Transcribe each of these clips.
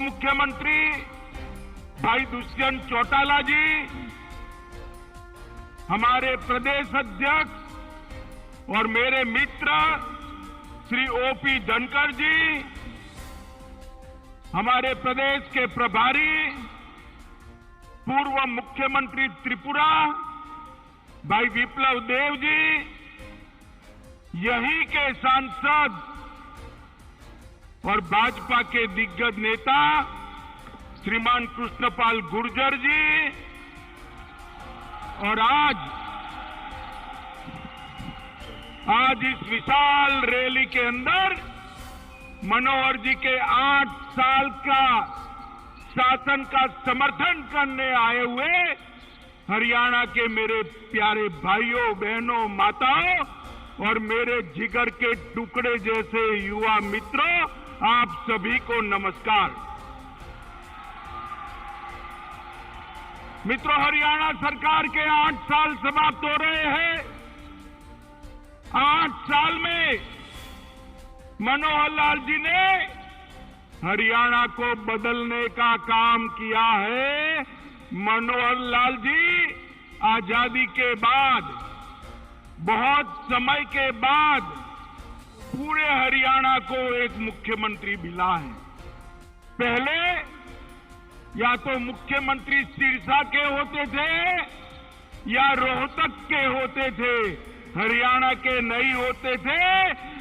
मुख्यमंत्री भाई दुष्यंत चौटाला जी, हमारे प्रदेश अध्यक्ष और मेरे मित्र श्री ओपी धनखड़ जी, हमारे प्रदेश के प्रभारी पूर्व मुख्यमंत्री त्रिपुरा भाई विप्लव देव जी, यहीं के सांसद और भाजपा के दिग्गज नेता श्रीमान कृष्णपाल गुर्जर जी, और आज इस विशाल रैली के अंदर मनोहर जी के 8 साल का शासन का समर्थन करने आए हुए हरियाणा के मेरे प्यारे भाइयों, बहनों, माताओं और मेरे जिगर के टुकड़े जैसे युवा मित्रों, आप सभी को नमस्कार। मित्रों, हरियाणा सरकार के 8 साल समाप्त हो रहे हैं। 8 साल में मनोहर लाल जी ने हरियाणा को बदलने का काम किया है। मनोहर लाल जी आजादी के बाद, बहुत समय के बाद पूरे हरियाणा को एक मुख्यमंत्री मिला है। पहले या तो मुख्यमंत्री सिरसा के होते थे या रोहतक के होते थे, हरियाणा के नहीं होते थे।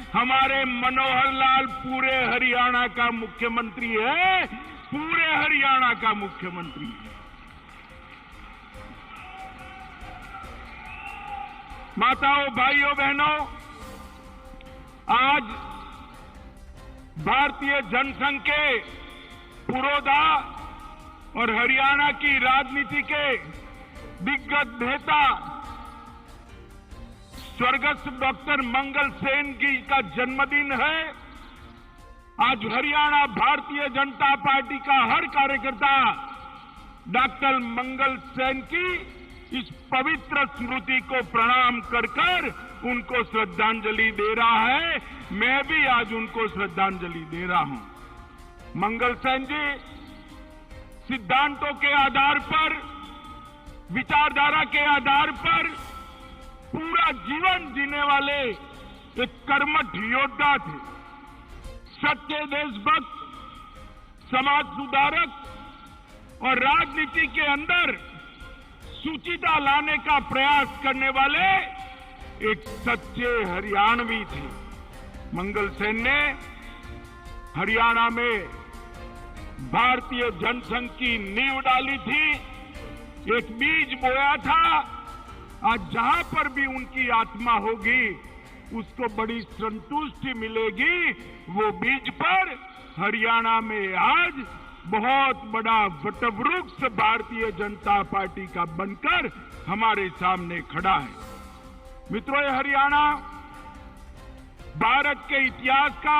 हमारे मनोहर लाल पूरे हरियाणा का मुख्यमंत्री है, पूरे हरियाणा का मुख्यमंत्री है। माताओं, भाइयों, बहनों, आज भारतीय जनसंघ के पुरोधा और हरियाणा की राजनीति के दिग्गज नेता स्वर्गस्थ डॉक्टर मंगल सेन जी का जन्मदिन है। आज हरियाणा भारतीय जनता पार्टी का हर कार्यकर्ता डॉक्टर मंगल सेन की इस पवित्र स्मृति को प्रणाम कर उनको श्रद्धांजलि दे रहा है। मैं भी आज उनको श्रद्धांजलि दे रहा हूं। मंगल सेन जी सिद्धांतों के आधार पर, विचारधारा के आधार पर पूरा जीवन जीने वाले एक कर्मठ योद्धा थे। सच्चे देशभक्त, समाज सुधारक और राजनीति के अंदर सुचिता लाने का प्रयास करने वाले एक सच्चे हरियाणवी थे। मंगल सेन ने हरियाणा में भारतीय जनसंघ की नींव डाली थी, एक बीज बोया था। आज जहां पर भी उनकी आत्मा होगी उसको बड़ी संतुष्टि मिलेगी। वो बीज पर हरियाणा में आज बहुत बड़ा वटवृक्ष भारतीय जनता पार्टी का बनकर हमारे सामने खड़ा है। मित्रों, ये हरियाणा भारत के इतिहास का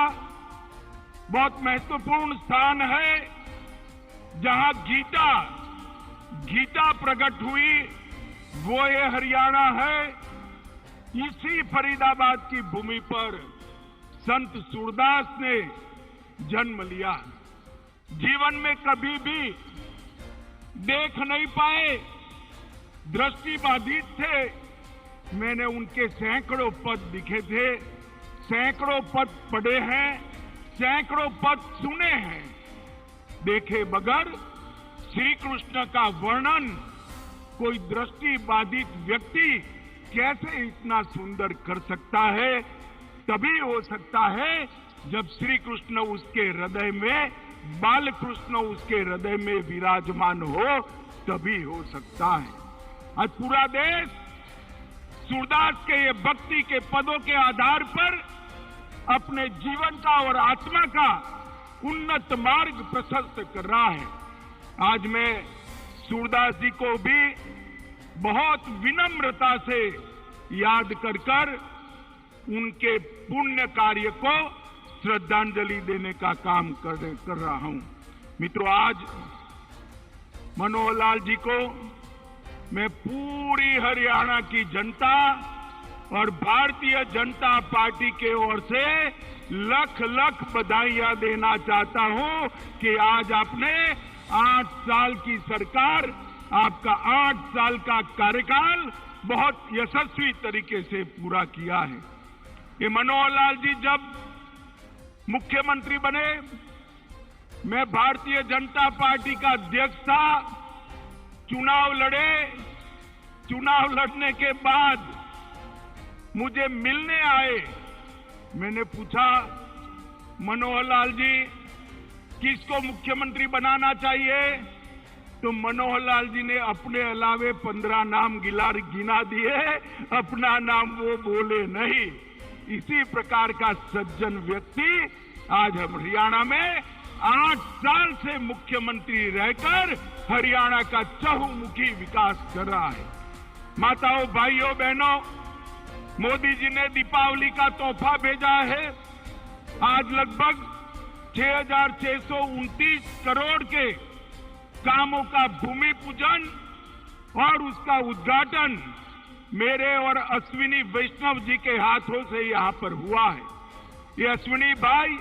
बहुत महत्वपूर्ण स्थान है, जहां गीता प्रकट हुई, वो ये हरियाणा है। इसी फरीदाबाद की भूमि पर संत सूरदास ने जन्म लिया। जीवन में कभी भी देख नहीं पाए, दृष्टिबाधित थे। मैंने उनके सैकड़ों पद दिखे थे, सैकड़ों पद पढ़े हैं, सैकड़ों पद सुने हैं। देखे बगैर श्री कृष्ण का वर्णन कोई दृष्टिबाधित व्यक्ति कैसे इतना सुंदर कर सकता है? तभी हो सकता है जब श्री कृष्ण उसके हृदय में, बाल कृष्ण उसके हृदय में विराजमान हो, तभी हो सकता है। आज पूरा देश सूरदास के ये भक्ति के पदों के आधार पर अपने जीवन का और आत्मा का उन्नत मार्ग प्रशस्त कर रहा है। आज मैं सूरदास जी को भी बहुत विनम्रता से याद कर उनके पुण्य कार्य को श्रद्धांजलि देने का काम कर रहा हूं। मित्रों, आज मनोहर लाल जी को मैं पूरी हरियाणा की जनता और भारतीय जनता पार्टी के ओर से लख लख बधाइयां देना चाहता हूं कि आज आपने 8 साल की सरकार, आपका 8 साल का कार्यकाल बहुत यशस्वी तरीके से पूरा किया है। ये मनोहर लाल जी जब मुख्यमंत्री बने, मैं भारतीय जनता पार्टी का अध्यक्ष था, चुनाव लड़े। चुनाव लड़ने के बाद मुझे मिलने आए। मैंने पूछा, मनोहर लाल जी किसको मुख्यमंत्री बनाना चाहिए? तो मनोहर लाल जी ने अपने अलावे 15 नाम गिना दिए, अपना नाम वो बोले नहीं। इसी प्रकार का सज्जन व्यक्ति आज हम हरियाणा में 8 साल से मुख्यमंत्री रहकर हरियाणा का चहुमुखी विकास कर रहा है। माताओं, भाइयों, बहनों, मोदी जी ने दीपावली का तोहफा भेजा है। आज लगभग 6,629 करोड़ के कामों का भूमि पूजन और उसका उद्घाटन मेरे और अश्विनी वैष्णव जी के हाथों से यहां पर हुआ है। ये अश्विनी भाई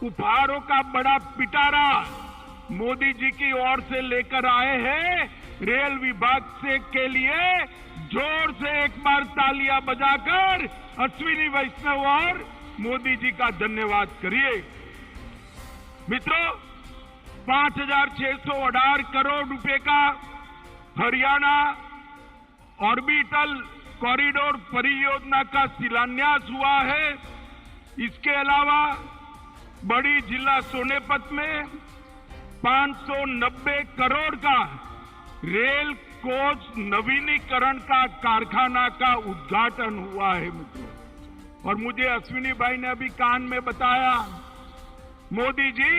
उपहारों का बड़ा पिटारा मोदी जी की ओर से लेकर आए हैं। रेल विभाग से के लिए जोर से एक बार तालियां बजाकर अश्विनी वैष्णव और मोदी जी का धन्यवाद करिए। मित्रों, 5,618 करोड़ रुपए का हरियाणा ऑर्बिटल कॉरिडोर परियोजना का शिलान्यास हुआ है। इसके अलावा बड़ी जिला सोनेपत में 590 करोड़ का रेल कोच नवीनीकरण का कारखाना का उद्घाटन हुआ है मित्रों। और मुझे अश्विनी भाई ने अभी कान में बताया, मोदी जी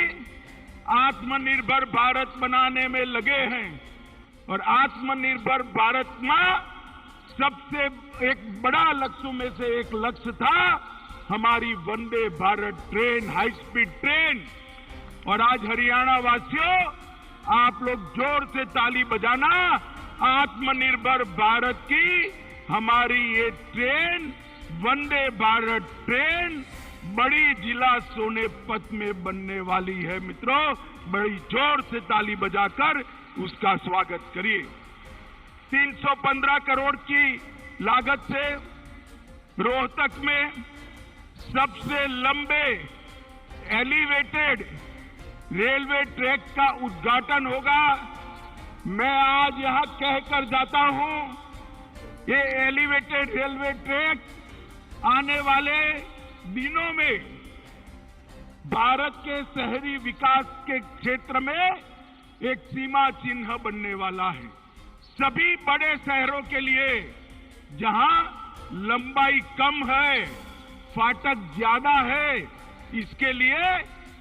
आत्मनिर्भर भारत बनाने में लगे हैं और आत्मनिर्भर भारत में सबसे एक बड़ा लक्ष्यों में से एक लक्ष्य था हमारी Vande Bharat train, high speed train. और आज हरियाणा वासियों, आप लोग जोर से ताली बजाना, आत्मनिर्भर भारत की हमारी ये ट्रेन, वंदे भारत ट्रेन बड़ी जिला सोनेपत में बनने वाली है मित्रों। बड़ी जोर से ताली बजाकर उसका स्वागत करिए। 315 करोड़ की लागत से रोहतक में सबसे लंबे एलिवेटेड रेलवे ट्रैक का उद्घाटन होगा। मैं आज यहां कहकर जाता हूं, ये एलिवेटेड रेलवे ट्रैक आने वाले दिनों में भारत के शहरी विकास के क्षेत्र में एक सीमा चिन्ह बनने वाला है। सभी बड़े शहरों के लिए जहां लंबाई कम है, फाटक ज्यादा है, इसके लिए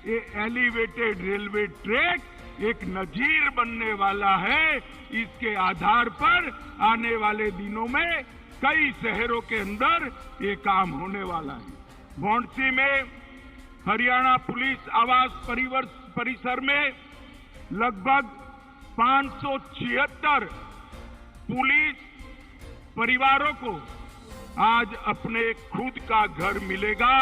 ये एलिवेटेड रेलवे ट्रैक एक नजीर बनने वाला है। इसके आधार पर आने वाले दिनों में कई शहरों के अंदर ये काम होने वाला है। भौंडसी में हरियाणा पुलिस आवास परिसर में लगभग 576 पुलिस परिवारों को आज अपने खुद का घर मिलेगा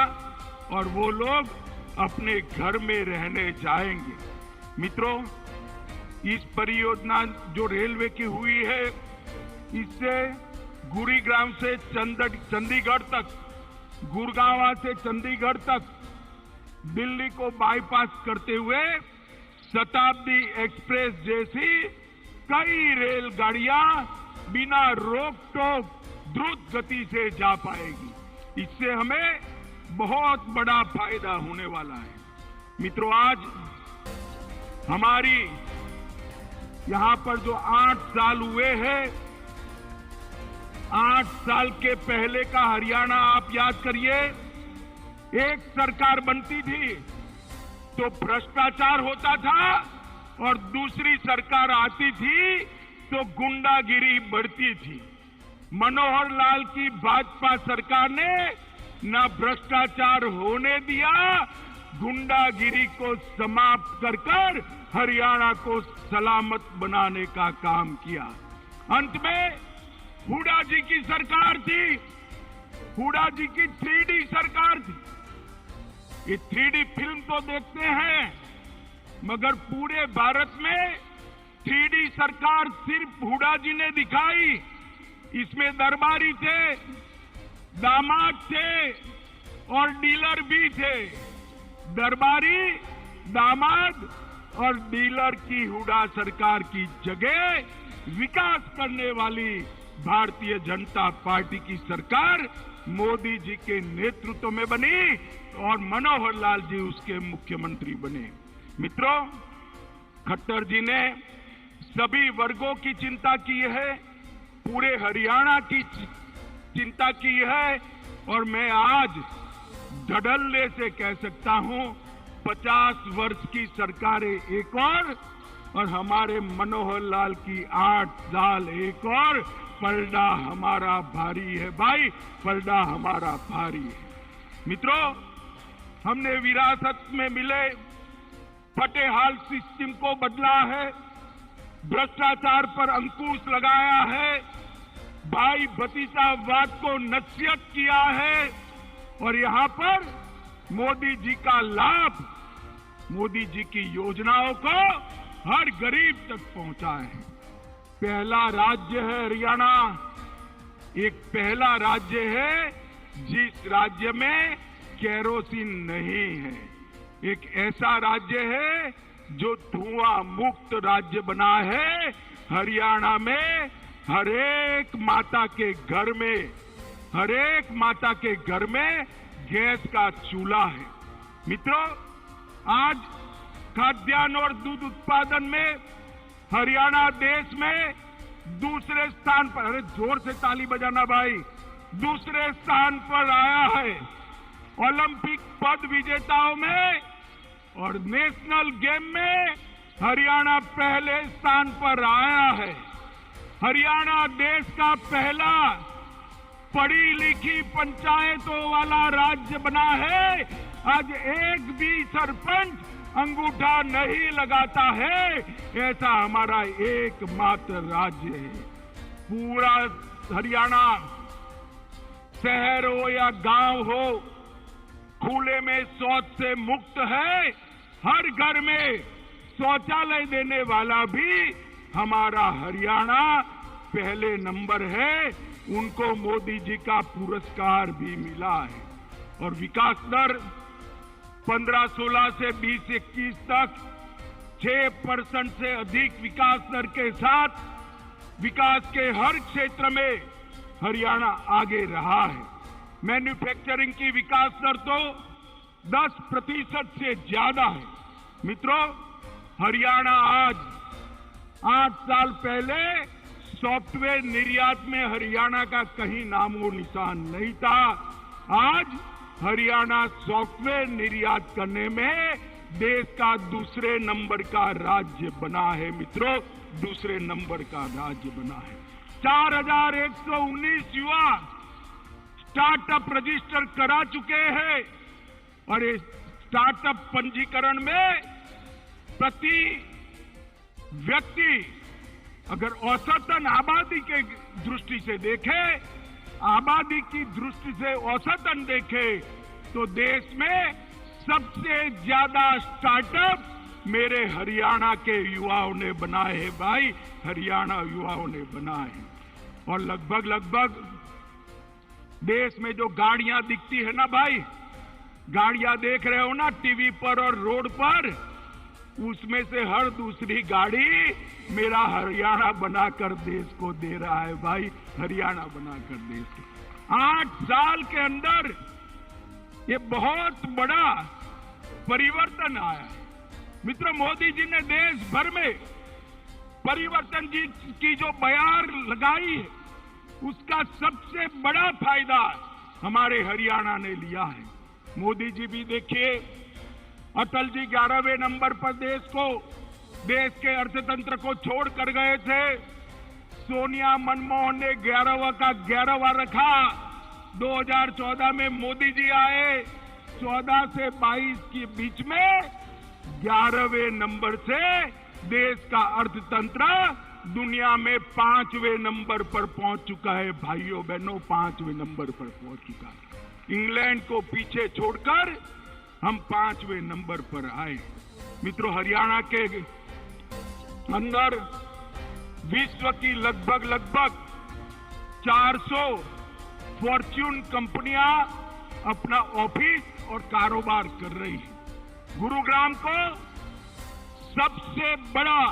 और वो लोग अपने घर में रहने जाएंगे। मित्रों, इस परियोजना जो रेलवे की हुई है, इससे गुरुग्राम से चंडीगढ़ तक, गुड़गांव से चंडीगढ़ तक दिल्ली को बाईपास करते हुए शताब्दी एक्सप्रेस जैसी कई रेलगाड़ियां बिना रोक टोक द्रुत गति से जा पाएगी। इससे हमें बहुत बड़ा फायदा होने वाला है। मित्रों, आज हमारी यहां पर जो 8 साल हुए हैं, 8 साल के पहले का हरियाणा आप याद करिए। एक सरकार बनती थी तो भ्रष्टाचार होता था और दूसरी सरकार आती थी तो गुंडागिरी बढ़ती थी। मनोहर लाल की भाजपा सरकार ने न भ्रष्टाचार होने दिया, गुंडागिरी को समाप्त कर हरियाणा को सलामत बनाने का काम किया। अंत में हुड्डा जी की सरकार थी, हुड्डा जी की 3D सरकार थी। ये 3D फिल्म तो देखते हैं, मगर पूरे भारत में 3D सरकार सिर्फ हुड्डा जी ने दिखाई। इसमें दरबारी थे, दामाद थे और डीलर भी थे। दरबारी, दामाद और डीलर की हुड्डा सरकार की जगह विकास करने वाली भारतीय जनता पार्टी की सरकार मोदी जी के नेतृत्व में बनी और मनोहर लाल जी उसके मुख्यमंत्री बने। मित्रों, खट्टर जी ने सभी वर्गों की चिंता की है, पूरे हरियाणा की चिंता की है और मैं आज धड़ल्ले से कह सकता हूं 50 वर्ष की सरकारें एक और हमारे मनोहर लाल की 8 साल एक और, पलड़ा हमारा भारी है भाई, पलड़ा हमारा भारी है। मित्रों, हमने विरासत में मिले फटेहाल सिस्टम को बदला है, भ्रष्टाचार पर अंकुश लगाया है, भाई भतीजावाद को नसीहत किया है और यहां पर मोदी जी का लाभ, मोदी जी की योजनाओं को हर गरीब तक पहुंचा है। पहला राज्य है हरियाणा, एक पहला राज्य है जिस राज्य में केरोसिन नहीं है, एक ऐसा राज्य है जो धुआं मुक्त राज्य बना है। हरियाणा में हरेक माता के घर में गैस का चूल्हा है। मित्रों, आज खाद्यान्न और दूध उत्पादन में हरियाणा देश में दूसरे स्थान पर, अरे जोर से ताली बजाना भाई, दूसरे स्थान पर आया है। ओलंपिक पद विजेताओं में और नेशनल गेम में हरियाणा पहले स्थान पर आया है। हरियाणा देश का पहला पढ़ी लिखी पंचायतों वाला राज्य बना है। आज एक भी सरपंच अंगूठा नहीं लगाता है, ऐसा हमारा एकमात्र राज्य है। पूरा हरियाणा, शहर हो या गांव हो, खुले में शौच से मुक्त है। हर घर में शौचालय देने वाला भी हमारा हरियाणा पहले नंबर है। उनको मोदी जी का पुरस्कार भी मिला है। और विकास दर 15-16 से 20-21 तक 6% से अधिक विकास दर के साथ विकास के हर क्षेत्र में हरियाणा आगे रहा है। मैन्युफैक्चरिंग की विकास दर तो 10% से ज्यादा है। मित्रों, हरियाणा आज 8 साल पहले सॉफ्टवेयर निर्यात में हरियाणा का कहीं नामो निशान नहीं था। आज हरियाणा सॉफ्टवेयर निर्यात करने में देश का दूसरे नंबर का राज्य बना है। मित्रों, दूसरे नंबर का राज्य बना है। 4119 युवा स्टार्टअप रजिस्टर करा चुके हैं और इस स्टार्टअप पंजीकरण में प्रति व्यक्ति अगर औसतन आबादी के दृष्टि से देखे, आबादी की दृष्टि से औसतन देखे तो देश में सबसे ज्यादा स्टार्टअप मेरे हरियाणा के युवाओं ने बनाए हैं भाई, हरियाणा युवाओं ने बनाए हैं। और लगभग देश में जो गाड़ियां दिखती है ना भाई, गाड़ियां देख रहे हो ना टीवी पर और रोड पर, उसमें से हर दूसरी गाड़ी मेरा हरियाणा बनाकर देश को दे रहा है भाई, हरियाणा बनाकर देश को। 8 साल के अंदर ये बहुत बड़ा परिवर्तन आया है। मित्रों, मोदी जी ने देश भर में परिवर्तन जी की जो बयार लगाई है, उसका सबसे बड़ा फायदा हमारे हरियाणा ने लिया है। मोदी जी भी देखिए, अटल जी 11वें नंबर पर देश के अर्थतंत्र को छोड़ कर गए थे। सोनिया मनमोहन ने 11वां का 11वां रखा। 2014 में मोदी जी आए, 14 से 22 के बीच में 11वें नंबर से देश का अर्थतंत्र दुनिया में 5वें नंबर पर पहुंच चुका है। भाइयों बहनों, 5वें नंबर पर पहुंच चुका है। इंग्लैंड को पीछे छोड़कर हम 5वें नंबर पर आए। मित्रों, हरियाणा के अंदर विश्व की लगभग 400 फॉर्च्यून कंपनियां अपना ऑफिस और कारोबार कर रही है। गुरुग्राम को सबसे बड़ा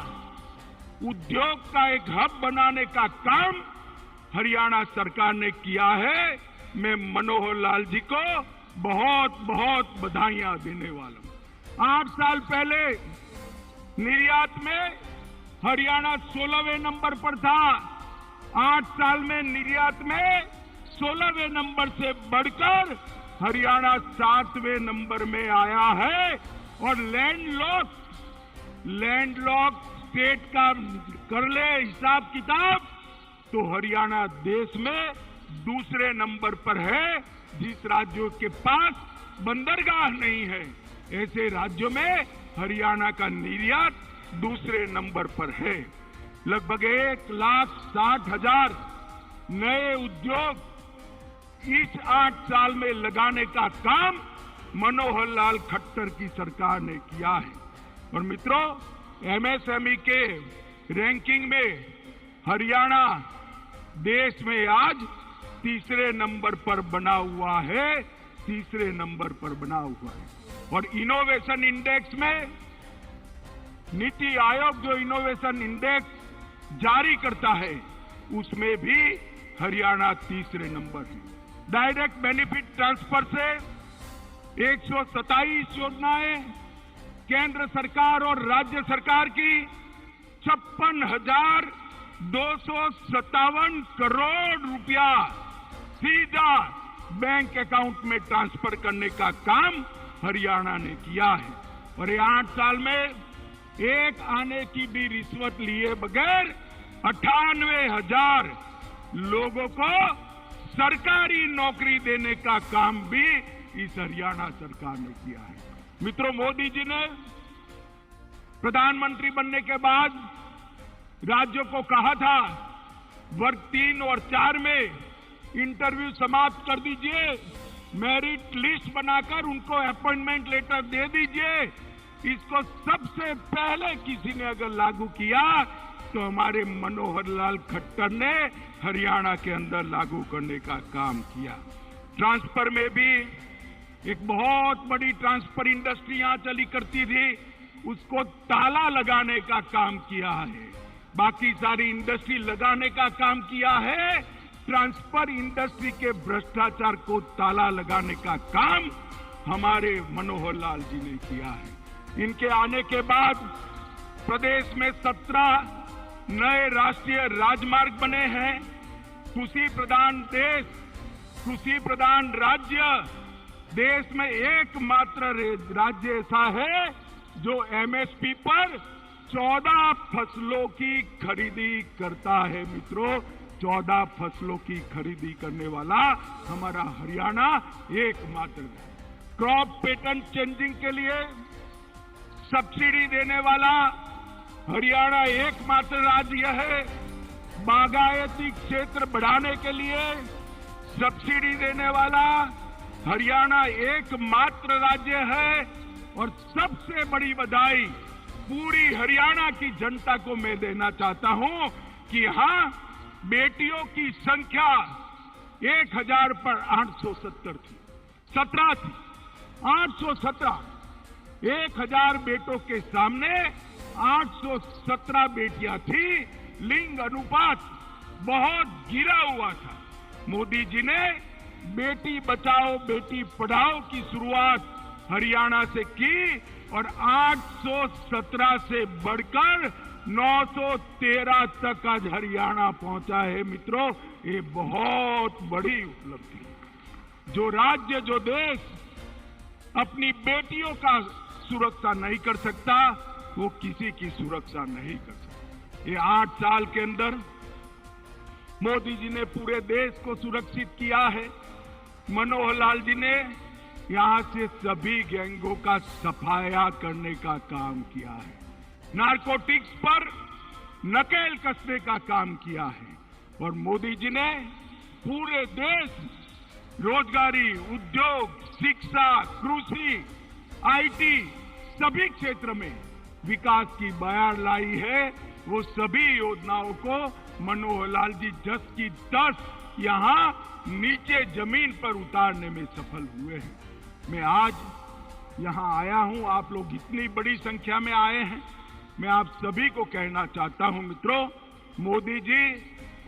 उद्योग का एक हब बनाने का काम हरियाणा सरकार ने किया है। मैं मनोहर लाल जी को बहुत बहुत बधाइयां देने वाला हूं। 8 साल पहले निर्यात में हरियाणा 16वें नंबर पर था। 8 साल में निर्यात में 16वें नंबर से बढ़कर हरियाणा 7वें नंबर में आया है। और लैंडलॉक स्टेट का कर ले हिसाब किताब तो हरियाणा देश में दूसरे नंबर पर है। जिस राज्यों के पास बंदरगाह नहीं है, ऐसे राज्यों में हरियाणा का निर्यात दूसरे नंबर पर है। लगभग 1,60,000 नए उद्योग इस 8 साल में लगाने का काम मनोहर लाल खट्टर की सरकार ने किया है। और मित्रों, एमएसएमई के रैंकिंग में हरियाणा देश में आज तीसरे नंबर पर बना हुआ है। तीसरे नंबर पर बना हुआ है। और इनोवेशन इंडेक्स में नीति आयोग जो इनोवेशन इंडेक्स जारी करता है, उसमें भी हरियाणा तीसरे नंबर है। डायरेक्ट बेनिफिट ट्रांसफर से 127 योजनाएं केंद्र सरकार और राज्य सरकार की 56,257 करोड़ रुपया सीधा बैंक अकाउंट में ट्रांसफर करने का काम हरियाणा ने किया है। और ये 8 साल में एक आने की भी रिश्वत लिए बगैर 98,000 लोगों को सरकारी नौकरी देने का काम भी इस हरियाणा सरकार ने किया है। मित्रों, मोदी जी ने प्रधानमंत्री बनने के बाद राज्यों को कहा था, वर्ग 3 और 4 में इंटरव्यू समाप्त कर दीजिए, मेरिट लिस्ट बनाकर उनको अपॉइंटमेंट लेटर दे दीजिए। इसको सबसे पहले किसी ने अगर लागू किया तो हमारे मनोहर लाल खट्टर ने हरियाणा के अंदर लागू करने का काम किया। ट्रांसफर में भी एक बहुत बड़ी ट्रांसफर इंडस्ट्री यहां चली करती थी, उसको ताला लगाने का काम किया है। बाकी सारी इंडस्ट्री लगाने का काम किया है। ट्रांसफर इंडस्ट्री के भ्रष्टाचार को ताला लगाने का काम हमारे मनोहर लाल जी ने किया है। इनके आने के बाद प्रदेश में 17 नए राष्ट्रीय राजमार्ग बने हैं। कृषि प्रधान देश, कृषि प्रधान राज्य, देश में एकमात्र राज्य ऐसा है जो एमएसपी पर 14 फसलों की खरीदी करता है। मित्रों, 14 फसलों की खरीदी करने वाला हमारा हरियाणा एकमात्र है। क्रॉप पैटर्न चेंजिंग के लिए सब्सिडी देने वाला हरियाणा एकमात्र राज्य है। बागायती क्षेत्र बढ़ाने के लिए सब्सिडी देने वाला हरियाणा एकमात्र राज्य है। और सबसे बड़ी बधाई पूरी हरियाणा की जनता को मैं देना चाहता हूं कि यहां बेटियों की संख्या 1000 पर 870 थी, 17 थी, 817। 1000 बेटों के सामने 817 बेटियां थी। लिंग अनुपात बहुत गिरा हुआ था। मोदी जी ने बेटी बचाओ बेटी पढ़ाओ की शुरुआत हरियाणा से की और 817 से बढ़कर 913 तक आज हरियाणा पहुंचा है। मित्रों, ये बहुत बड़ी उपलब्धि है। जो राज्य, जो देश अपनी बेटियों का सुरक्षा नहीं कर सकता, वो किसी की सुरक्षा नहीं कर सकता। ये 8 साल के अंदर मोदी जी ने पूरे देश को सुरक्षित किया है। मनोहर लाल जी ने यहां से सभी गैंगों का सफाया करने का काम किया है। नारकोटिक्स पर नकेल कसने का काम किया है। और मोदी जी ने पूरे देश रोजगारी, उद्योग, शिक्षा, कृषि, आईटी सभी क्षेत्र में विकास की बयार लाई है। वो सभी योजनाओं को मनोहर लाल जी 10 की 10 यहाँ नीचे जमीन पर उतारने में सफल हुए हैं। मैं आज यहाँ आया हूँ, आप लोग इतनी बड़ी संख्या में आए हैं। मैं आप सभी को कहना चाहता हूँ मित्रों, मोदी जी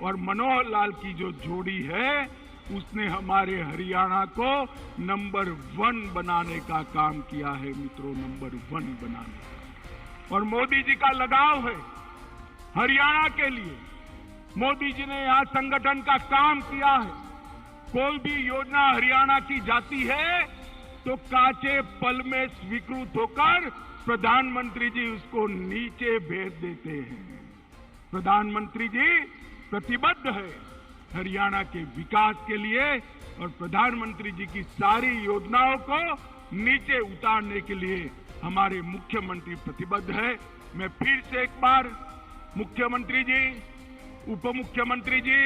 और मनोहर लाल की जो जोड़ी है उसने हमारे हरियाणा को नंबर 1 बनाने का काम किया है मित्रों, नंबर 1 बनाने का। और मोदी जी का लगाव है हरियाणा के लिए। मोदी जी ने यहाँ संगठन का काम किया है। कोई भी योजना हरियाणा की जाती है तो कांचे पल में स्वीकृत होकर प्रधानमंत्री जी उसको नीचे भेज देते हैं। प्रधानमंत्री जी प्रतिबद्ध है हरियाणा के विकास के लिए और प्रधानमंत्री जी की सारी योजनाओं को नीचे उतारने के लिए हमारे मुख्यमंत्री प्रतिबद्ध है। मैं फिर से एक बार मुख्यमंत्री जी, उप मुख्यमंत्री जी,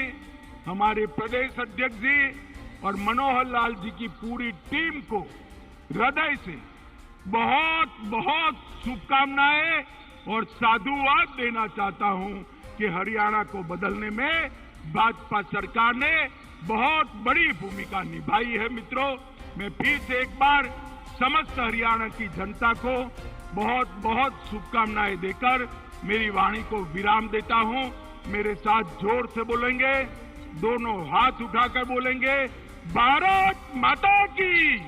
हमारे प्रदेश अध्यक्ष जी और मनोहर लाल जी की पूरी टीम को हृदय से बहुत बहुत शुभकामनाएं और साधुवाद देना चाहता हूं कि हरियाणा को बदलने में भाजपा सरकार ने बहुत बड़ी भूमिका निभाई है। मित्रों, मैं फिर से एक बार समस्त हरियाणा की जनता को बहुत बहुत शुभकामनाएं देकर मेरी वाणी को विराम देता हूं। मेरे साथ जोर से बोलेंगे, दोनों हाथ उठाकर बोलेंगे, भारत माता की।